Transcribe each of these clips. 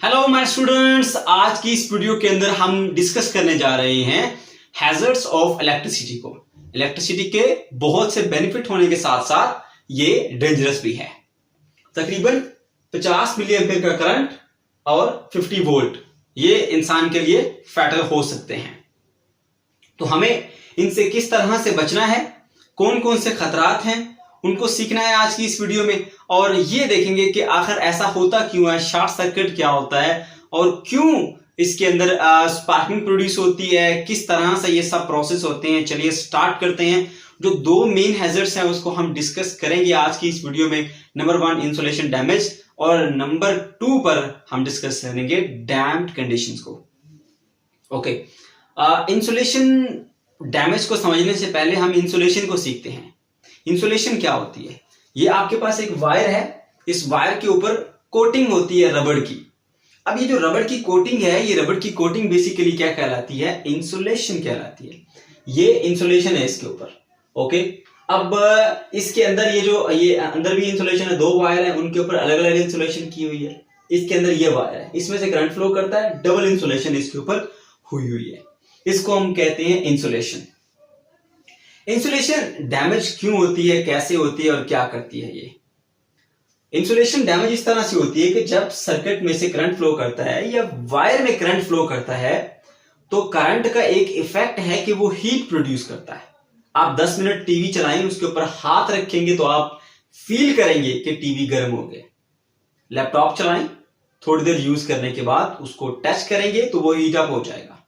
Hello my students, आज की इस वीडियो के अंदर हम डिस्कस करने जा रहे हैं हैजर्ड्स ऑफ इलेक्ट्रिसिटी को। इलेक्ट्रिसिटी के बहुत से बेनिफिट होने के साथ साथ ये डेंजरस भी है। तकरीबन 50 मिली एम्पीयर का करंट और 50 वोल्ट ये इंसान के लिए फैटल हो सकते हैं। तो हमें इनसे किस तरह से बचना है, कौन कौन से खतरात हैं, उनको सीखना है आज की इस वीडियो में। और ये देखेंगे कि आखिर ऐसा होता क्यों है, शॉर्ट सर्किट क्या होता है और क्यों इसके अंदर स्पार्किंग प्रोड्यूस होती है, किस तरह से ये सब प्रोसेस होते हैं। चलिए स्टार्ट करते हैं। जो दो मेन हैजर्ड्स हैं उसको हम डिस्कस करेंगे आज की इस वीडियो में। नंबर 1 इंसुलेशन डैमेज और नंबर 2 पर हम डिस्कस करेंगे डैम्प्ड कंडीशंस को। ओके, इंसुलेशन डैमेज को समझने से पहले हम इंसुलेशन को सीखते हैं। इंसुलेशन क्या होती है? ये आपके पास एक वायर है, इस वायर के ऊपर कोटिंग होती है रबड़ की। अब ये जो रबड़ की कोटिंग है, ये रबड़ की कोटिंग बेसिकली क्या कहलाती है? इंसुलेशन कहलाती है। ये इंसुलेशन है इसके ऊपर। ओके, अब इसके अंदर ये अंदर भी इंसुलेशन है, 2 वायर है, उनके ऊपर अलग अलग इंसुलेशन की हुई है। इसके अंदर ये वायर है, इसमें से करंट फ्लो करता है, डबल इंसुलेशन इसके ऊपर हुई हुई है। इसको हम कहते हैं इंसुलेशन। इंसुलेशन डैमेज क्यों होती है, कैसे होती है और क्या करती है? ये इंसुलेशन डैमेज इस तरह से होती है कि जब सर्किट में से करंट फ्लो करता है या वायर में करंट फ्लो करता है तो करंट का एक इफेक्ट है कि वो हीट प्रोड्यूस करता है। आप 10 मिनट टीवी चलाएं, उसके ऊपर हाथ रखेंगे तो आप फील करेंगे कि टीवी गर्म हो गया। लैपटॉप चलाएं, थोड़ी देर यूज करने के बाद उसको टच करेंगे तो वो हीट अप हो जाएगा।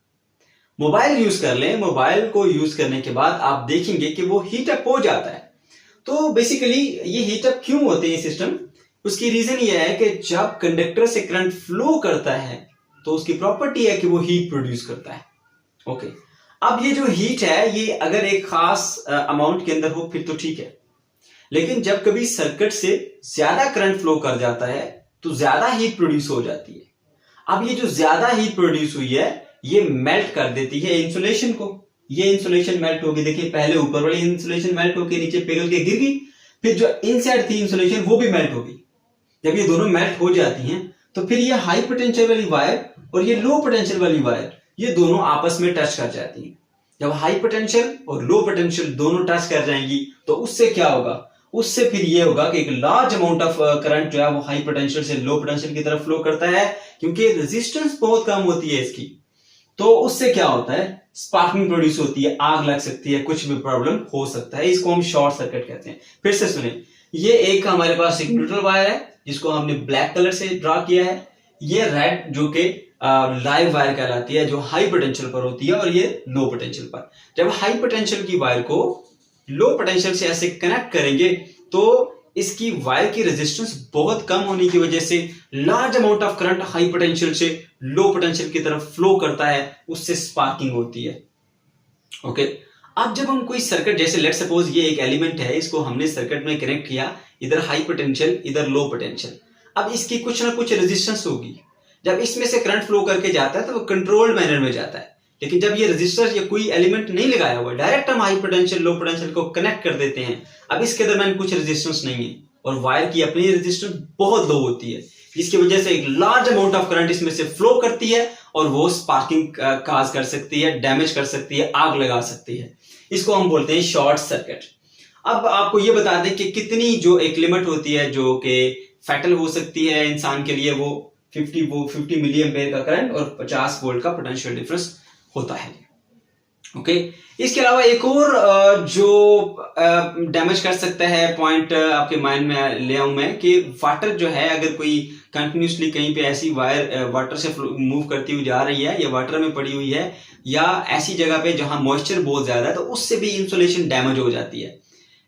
मोबाइल यूज कर लें, मोबाइल को यूज करने के बाद आप देखेंगे कि वो हीट अप हो जाता है। तो बेसिकली ये हीट अप क्यों होते हैं सिस्टम? उसकी रीजन ये है कि जब कंडक्टर से करंट फ्लो करता है तो उसकी प्रॉपर्टी है कि वो हीट प्रोड्यूस करता है। ओके, अब ये जो हीट है ये अगर एक खास अमाउंट के अंदर हो फिर तो ठीक है, लेकिन जब कभी सर्किट से ज्यादा करंट फ्लो कर जाता है तो ज्यादा हीट प्रोड्यूस हो जाती है। अब ये जो ज्यादा हीट प्रोड्यूस हुई है ये मेल्ट कर देती है इंसुलेशन को। ये इंसुलेशन मेल्ट होगी, देखिए पहले ऊपर वाली इंसुलेशन मेल्ट होकर नीचे पिघल के गिर गई, फिर जो इनसाइड थी इंसुलेशन वो भी मेल्ट हो गई। जब ये दोनों मेल्ट हो जाती हैं तो फिर ये हाई पोटेंशियल वाली वायर और ये लो पोटेंशियल वाली वायर ये दोनों आपस में टच कर जाती हैं। जब हाई पोटेंशियल और लो पोटेंशियल दोनों टच कर जाएंगी तो उससे क्या होगा? उससे फिर ये होगा कि एक लार्ज अमाउंट ऑफ करंट जो है वो हाई पोटेंशियल से लो पोटेंशियल की तरफ फ्लो करता है, क्योंकि रेजिस्टेंस बहुत कम होती है इसकी। तो उससे क्या होता है? स्पार्किंग प्रोड्यूस होती है, आग लग सकती है, कुछ भी प्रॉब्लम हो सकता है। इसको हम शॉर्ट सर्किट कहते हैं। फिर से सुने, ये एक हमारे पास एक न्यूट्रल वायर है जिसको हमने ब्लैक कलर से ड्रा किया है। ये रेड जो कि लाइव वायर कहलाती है, जो हाई पोटेंशियल पर होती है, और ये लो पोटेंशियल पर। जब हाई पोटेंशियल की वायर को लो पोटेंशियल से ऐसे कनेक्ट करेंगे तो इसकी वायर की रेजिस्टेंस बहुत कम होने की वजह से large amount of current high potential से लो पोटेंशियल की तरफ फ्लो करता है, उससे स्पार्किंग होती है। ओके, अब जब हम कोई सर्किट, जैसे लेट सपोज ये एक एलिमेंट है, इसको हमने सर्किट में कनेक्ट किया, इधर हाई पोटेंशियल इधर लो पोटेंशियल। अब इसकी कुछ ना कुछ रेजिस्टेंस होगी। जब इसमें से करंट फ्लो करके जाता है तो वो कंट्रोल्ड मैनर में जाता है। लेकिन जब ये रेजिस्टर या कोई एलिमेंट नहीं लगाया हुआ, डायरेक्ट हम हाई पोटेंशियल लो पोटेंशियल को कनेक्ट कर देते हैं, अब इसके दरमियान कुछ रेजिस्टेंस नहीं है और वायर की अपनी रेजिस्टेंस बहुत लो होती है, जिसकी वजह से एक लार्ज अमाउंट ऑफ करंट इसमें से फ्लो करती है और वो स्पार्किंग काज कर सकती है, डैमेज कर सकती है, आग लगा सकती है। इसको हम बोलते हैं शॉर्ट सर्किट। अब आपको ये बता दें कि कितनी जो एक लिमिट होती है जो कि फैटल हो सकती है इंसान के लिए, वो 50 मिली एम्पीयर का करंट और 50 वोल्ट का पोटेंशियल डिफरेंस होता है। ओके, इसके अलावा एक और जो डैमेज कर सकता है पॉइंट आपके माइंड में ले आऊं मैं कि वाटर जो है, अगर कोई कंटिन्यूसली कहीं पे ऐसी वायर वाटर से मूव करती हुई जा रही है या वाटर में पड़ी हुई है या ऐसी जगह पे जहां मॉइस्चर बहुत ज्यादा है, तो उससे भी इंसुलेशन डैमेज हो जाती है।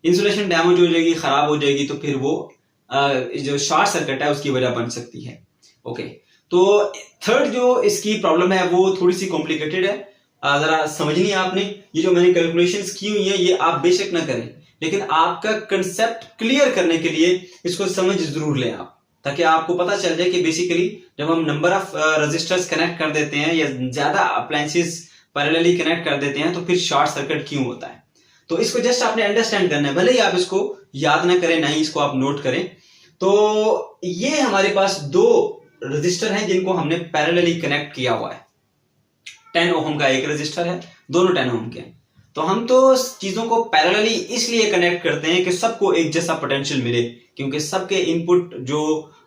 इंसुलेशन डैमेज हो जाएगी, खराब हो जाएगी, तो फिर वो जो शॉर्ट सर्किट है उसकी वजह बन सकती है। ओके, तो थर्ड जो इसकी प्रॉब्लम है वो थोड़ी सी कॉम्प्लिकेटेड है, जरा समझनी है आपने। ये जो मैंने कैलकुलेशंस की हुई है ये आप बेशक ना करें, लेकिन आपका कंसेप्ट क्लियर करने के लिए इसको समझ जरूर लें आप, ताकि आपको पता चल जाए कि बेसिकली जब हम नंबर ऑफ रजिस्टर्स कनेक्ट कर देते हैं या ज्यादा अप्लायंसेस पैरेलली कनेक्ट कर देते हैं तो फिर शॉर्ट सर्किट क्यों होता है। तो इसको जस्ट आपने अंडरस्टैंड करना है, भले ही आप इसको याद ना करें, ना ही इसको आप नोट करें। तो ये हमारे पास 2 रजिस्टर हैं जिनको हमने पैरेलली कनेक्ट किया हुआ है। 10 ओम का एक रजिस्टर है, दोनों 10 ओम के हैं। तो हम तो चीजों को पैरेलली इसलिए कनेक्ट करते हैं कि सबको एक जैसा पोटेंशियल मिले, क्योंकि सबके इनपुट जो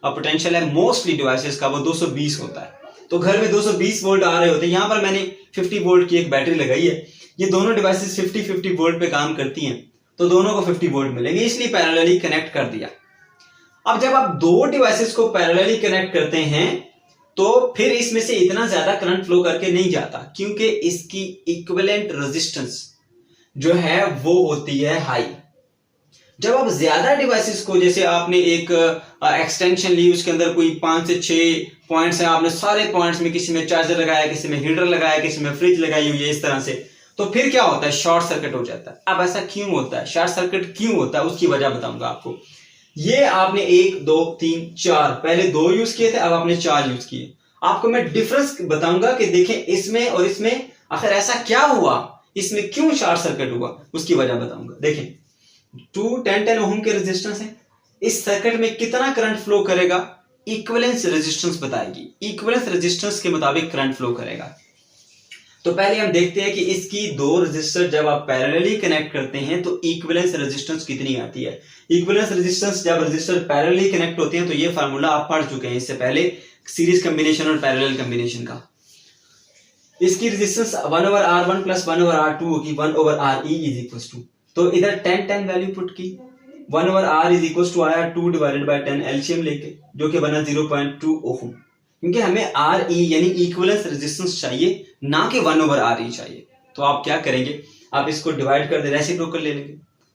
पोटेंशियल है मोस्टली डिवाइसेस का वो 220 होता है। तो घर में 220 वोल्ट आ रहे होते हैं। यहां पर मैंने 50 वोल्ट की एक बैटरी लगाई है, ये दोनों डिवाइसेस 50-50 वोल्ट पे काम करती हैं, तो दोनों को 50 वोल्ट मिलेंगे, इसलिए पैरेलली कनेक्ट कर दिया। अब जब आप दो डिवाइसेस को पैरेलली कनेक्ट करते हैं तो फिर इसमें से इतना ज्यादा करंट फ्लो करके नहीं जाता, क्योंकि इसकी इक्विवेलेंट रेजिस्टेंस जो है वो होती है हाई। जब आप ज्यादा डिवाइसेस को, जैसे आपने एक एक्सटेंशन ली, उसके अंदर कोई 5 से 6 पॉइंट्स हैं, आपने सारे पॉइंट्स में किसी में चार्जर लगाया, किसी में हीटर लगाया, किसी में फ्रिज लगाई हुई है, इस तरह से, तो फिर क्या होता है, शॉर्ट सर्किट हो जाता है। अब ऐसा क्यों होता है, शॉर्ट सर्किट क्यों होता है, उसकी वजह बताऊंगा आपको। ये आपने 1 2 3 4 पहले 2 यूज किए थे, अब आपने 4 यूज किए। आपको मैं डिफरेंस बताऊंगा कि देखें इसमें और इसमें आखिर ऐसा क्या हुआ, इसमें क्यों शॉर्ट सर्किट हुआ, उसकी वजह बताऊंगा। देखें 10 ओम के रेजिस्टेंस है, इस सर्किट में कितना करंट फ्लो करेगा, इक्विवेलेंस रेजिस्टेंस बताएगी, इक्विवेलेंस रेजिस्टेंस के मुताबिक करंट फ्लो करेगा। तो पहले हम देखते हैं कि इसकी दो रेजिस्टर जब आप पैरेलली कनेक्ट करते हैं तो इक्विवेलेंस रेजिस्टेंस कितनी आती है। इक्विवेलेंस रेजिस्टेंस जब रेजिस्टर पैरेलली कनेक्ट होते हैं तो ये फार्मूला आप पढ़ चुके हैं इससे पहले, सीरीज कॉम्बिनेशन और पैरेलल कॉम्बिनेशन का। इसकी रेजिस्टेंस 1/R1 प्लस 1/R2 होगी, 1/RE इज इक्वल टू, तो इधर 10 वैल्यू पुट की, 1/R इज इक्वल टू आया 2 डिवाइडेड बाय 10 एलसीएम लेके, जो कि बना 0.2 ओम, क्योंकि हमें RE यानी इक्विवेलेंस रेजिस्टेंस चाहिए, ना कि 1/RE चाहिए। तो आप क्या करेंगे, आप इसको डिवाइड कर दे, रेसिप्रोकल ले लेंगे।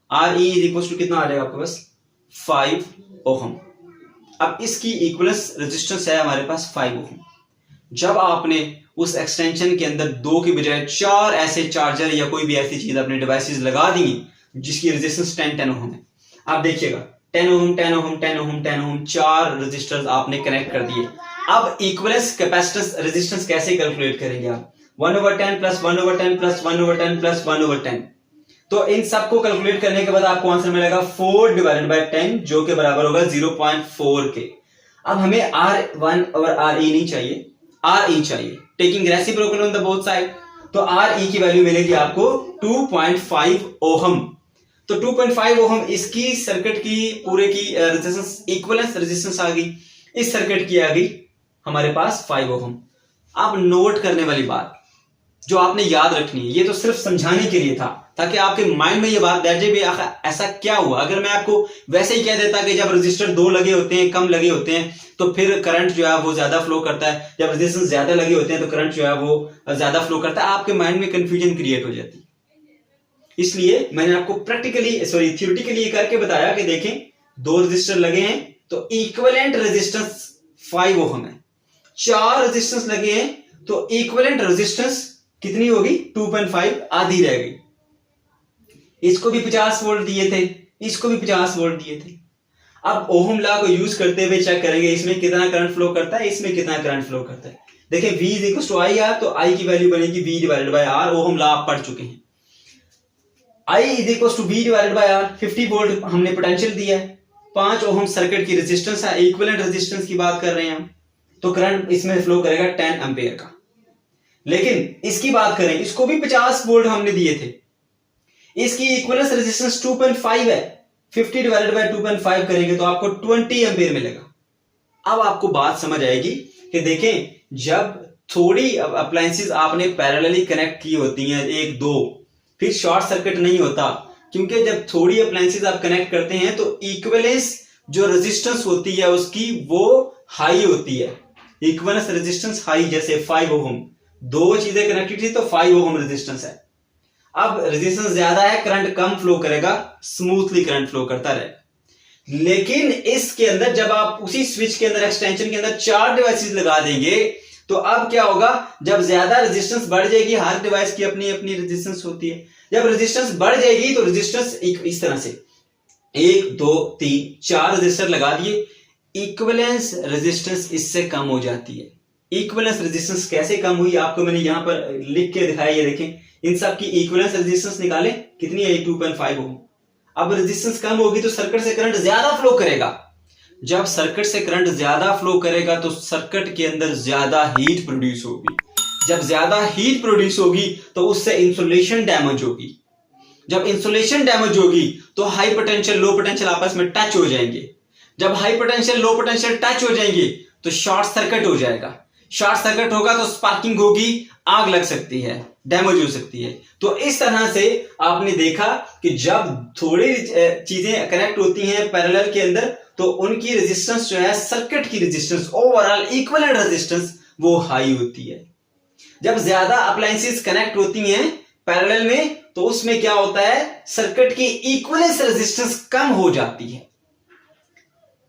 RE इज इक्वल टू कितना आ जाएगा आपके पास, 5 ओम। अब इसकी इक्विवेलेंस रेजिस्टेंस है हमारे पास 5 ओम। जब आपने उस एक्सटेंशन के अंदर 2 की बजाय 4 ऐसे चार्जर या कोई भी ऐसी चीज अपने डिवाइसेस लगा दी जिसकी रेजिस्टेंस 10 ओम है, आप देखिएगा 10 ओम 10 ओम 10 ओम 10 ओम 4 रेजिस्टर्स आपने कनेक्ट कर दिए। अब इक्विवेलेंस कैपेसिटेंस रेजिस्टेंस कैसे कैलकुलेट करेंगे आप, 1/10 प्लस 1/10 प्लस 1/10 प्लस 1/10। तो इन सबको कैलकुलेट करने के बाद आपको आंसर मिलेगा 4 डिवाइडेड बाय 10, जो के बराबर होगा 0.4 के। अब हमें R1 और RE नहीं चाहिए, RE चाहिए, taking reciprocal on the both side, तो RE की वैल्यू मिलेगी आपको 2.5 ओम। तो 2.5 ओम इसकी सर्किट की पूरे की रेजिस्टेंस, इक्विवेलेंस रेजिस्टेंस आ गई, इस सर्किट की आ गई हमारे पास 5 ओम। अब नोट करने वाली बात जो आपने याद रखनी है, ये तो सिर्फ समझाने के लिए था ताकि आपके माइंड में ये बात बैठ जाए भी ऐसा क्या हुआ। अगर मैं आपको वैसे ही कह देता कि जब रजिस्टर 2 लगे होते हैं, कम लगे होते हैं, तो फिर करंट जो है वो ज्यादा फ्लो करता है, जब रेजिस्टेंस ज्यादा लगे होते हैं तो करंट जो है वो ज्यादा फ्लो करता है, आपके माइंड में कंफ्यूजन क्रिएट हो जाती है। इसलिए मैंने आपको थ्योरेटिकली करके बताया कि देखें 2 रजिस्टर लगे हैं तो इक्विवेलेंट रेजिस्टेंस 5 ओम है, 4 रेजिस्टेंस लगे हैं तो इक्विवेलेंट रेजिस्टेंस कितनी होगी, 2.5, आधी रह गई। इसको भी 50 वोल्ट दिए थे, इसको भी 50 वोल्ट दिए थे। अब ओहम लॉ को यूज करते हुए चेक करेंगे इसमें कितना करंट फ्लो करता है, इसमें कितना करंट फ्लो करता है। देखिए V is equal to I R, तो I की वैल्यू बनेगी V divided by R, ohm law आप पढ़ चुके हैं। I is equal to V divided by R, 50 volt हमने पोटेंशियल दिया है, 5 ओहम सर्किट की रेजिस्टेंस है, इक्विवेलेंट रेजिस्टेंस की बात कर रहे हैं हम, तो करंट इसमें फ्लो करेगा 10 एम्पियर का। लेकिन इसकी बात करें, इसको भी 50 वोल्ट हमने दिए थे, इसकी इक्विवेलेंस रेजिस्टेंस 2.5 है, 50 डिवाइडेड बाय 2.5 करेंगे तो आपको 20 एम्पियर मिलेगा। अब आपको बात समझ आएगी कि देखें जब थोड़ी अप्लायंसेस आपने पैरेलली कनेक्ट की होती हैं 1 2, फिर शॉर्ट सर्किट नहीं होता, क्योंकि जब थोड़ी अप्लायंसेस आप कनेक्ट करते हैं तो इक्विवेलेंस जो रेजिस्टेंस होती है उसकी वो हाई होती है, इक्विवेलेंस रेजिस्टेंस हाई, जैसे 5 ओम, 2 चीजें कनेक्टेड थी तो 5 ओम रेजिस्टेंस है। अब रेजिस्टेंस ज्यादा है, करंट कम फ्लो करेगा, स्मूथली करंट फ्लो करता रहेगा। लेकिन इसके अंदर जब आप उसी स्विच के अंदर, एक्सटेंशन के अंदर 4 डिवाइसेस लगा देंगे तो अब क्या होगा, जब ज्यादा रेजिस्टेंस बढ़ जाएगी, हर डिवाइस की अपनी अपनी रेजिस्टेंस होती है, जब रेजिस्टेंस बढ़ जाएगी तो रेजिस्टेंस इस तरह से 1 2 3 4 रेजिस्टर लगा दिए, इक्विवेलेंस रेजिस्टेंस इससे कम हो जाती है। इक्विवेलेंस रेजिस्टेंस कैसे कम हुई आपको मैंने यहां पर लिख के दिखाया, ये देखें, इन सब की इक्विवेलेंस रेजिस्टेंस निकालें, कितनी है, 2.5 ओम। अब रेजिस्टेंस कम होगी तो सर्किट से करंट ज्यादा फ्लो करेगा, जब सर्किट से करंट ज्यादा फ्लो करेगा तो सर्किट के अंदर ज्यादा हीट प्रोड्यूस होगी। जब ज्यादा हीट प्रोड्यूस होगी तो उससे इंसुलेशन डैमेज होगी। जब इंसुलेशन डैमेज होगी तो हाई पोटेंशियल लो पोटेंशियल आपस में टच हो जाएंगे। जब high potential low potential touch हो जाएंगे तो शॉर्ट सर्किट हो जाएगा। शॉर्ट सर्किट होगा तो स्पार्किंग होगी, आग लग सकती है, डैमेज हो सकती है। तो इस तरह से आपने देखा कि जब थोड़ी चीजें कनेक्ट होती हैं पैरेलल के अंदर तो उनकी रेजिस्टेंस जो है, सर्किट की रेजिस्टेंस, ओवरऑल इक्विवेलेंट रेजिस्टेंस वो हाई होती है। जब ज्यादा अप्लायंसेस कनेक्ट होती हैं पैरेलल में तो उसमें क्या होता है, सर्किट की इक्विवेलेंस रेजिस्टेंस कम हो जाती है।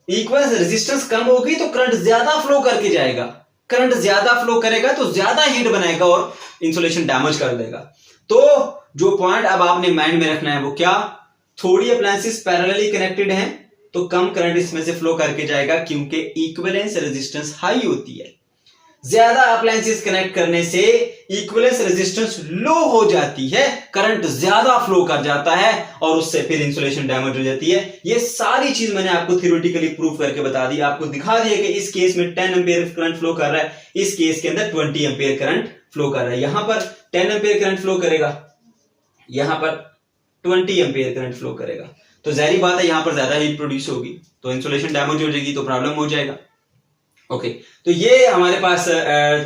इक्विवेलेंस रेजिस्टेंस कम होगी तो करंट ज्यादा फ्लो करके जाएगा। करंट ज्यादा फ्लो करेगा तो ज्यादा हीट बनाएगा और इंसुलेशन डैमेज कर देगा। तो जो पॉइंट अब आपने माइंड में रखना है वो क्या, थोड़ी अप्लायंसेस पैरेलली कनेक्टेड हैं तो कम करंट इसमें से फ्लो करके जाएगा क्योंकि इक्विवेलेंस रेजिस्टेंस हाई होती है। ज्यादा अप्लायंसेस कनेक्ट करने से इक्विवेलेंस रेजिस्टेंस लो हो जाती है, करंट ज्यादा फ्लो कर जाता है और उससे फिर इंसुलेशन डैमेज हो जाती है। ये सारी चीज मैंने आपको थ्योरेटिकली प्रूफ करके बता दी, आपको दिखा दिया कि इस केस में 10 एम्पीयर करंट फ्लो कर रहा है, इस केस के अंदर 20 एम्पीयर करंट फ्लो कर रहा है। यहां पर 10 एम्पीयर करंट फ्लो करेगा, यहां पर 20 एम्पीयर करंट फ्लो करेगा, तो जाहिर बात है यहां पर ज्यादा हीट प्रोड्यूस होगी तो इंसुलेशन डैमेज हो जाएगी, तो प्रॉब्लम हो जाएगा। ओके तो ये हमारे पास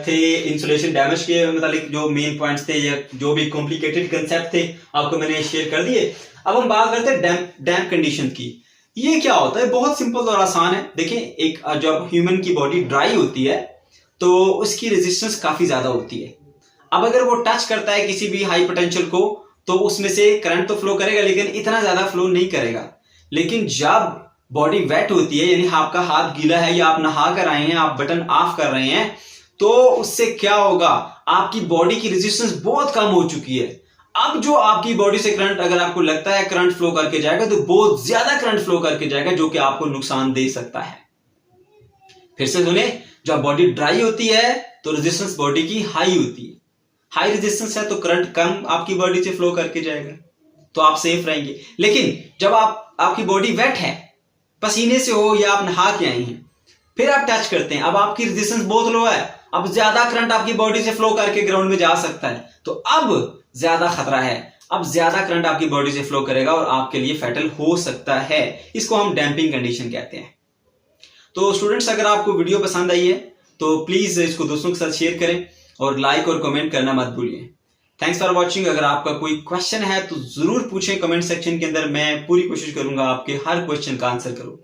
थे इंसुलेशन डैमेज के मतलब जो मेन पॉइंट्स थे या जो भी कॉम्प्लिकेटेड कंसेप्ट थे आपको मैंने शेयर कर दिए। अब हम बात करते हैं डैम्प कंडीशन की। ये क्या होता है, बहुत सिंपल और आसान है। देखिए एक जब ह्यूमन की बॉडी ड्राई होती है तो उसकी रेजिस्टेंस काफी ज्यादा होती है। अब अगर वो टच करता है किसी भी हाई पोटेंशियल को तो उसमें से करंट तो फ्लो करेगा लेकिन इतना ज्यादा फ्लो नहीं करेगा। लेकिन जब बॉडी वेट होती है यानी आपका हाथ गीला है या आप नहा कर आए हैं, आप बटन ऑफ कर रहे हैं, तो उससे क्या होगा, आपकी बॉडी की रेजिस्टेंस बहुत कम हो चुकी है। अब जो आपकी बॉडी से करंट अगर आपको लगता है करंट फ्लो करके जाएगा तो बहुत ज्यादा करंट फ्लो करके जाएगा जो कि आपको नुकसान दे सकता है। फिर से सुने, जब बॉडी ड्राई होती है तो रेजिस्टेंस बॉडी की हाई होती है। हाई रेजिस्टेंस है तो करंट कम आपकी बॉडी से फ्लो करके जाएगा तो आप सेफ रहेंगे। लेकिन जब आपकी बॉडी वेट है, पसीने से हो या आप नहा के आए हैं, फिर आप टच करते हैं, अब आपकी रेजिस्टेंस बहुत लो है, अब ज्यादा करंट आपकी बॉडी से फ्लो करके ग्राउंड में जा सकता है, तो अब ज्यादा खतरा है। अब ज्यादा करंट आपकी बॉडी से फ्लो करेगा और आपके लिए फैटल हो सकता है। इसको हम डैम्पिंग कंडीशन कहते हैं। तो स्टूडेंट्स अगर आपको वीडियो पसंद आई है तो प्लीज इसको दोस्तों के साथ शेयर करें और लाइक और कमेंट करना मत भूलिए। Thanks for watching. अगर आपका कोई क्वेश्चन है तो जरूर पूछें कमेंट सेक्शन के अंदर, मैं पूरी कोशिश करूंगा आपके हर क्वेश्चन का आंसर करूं।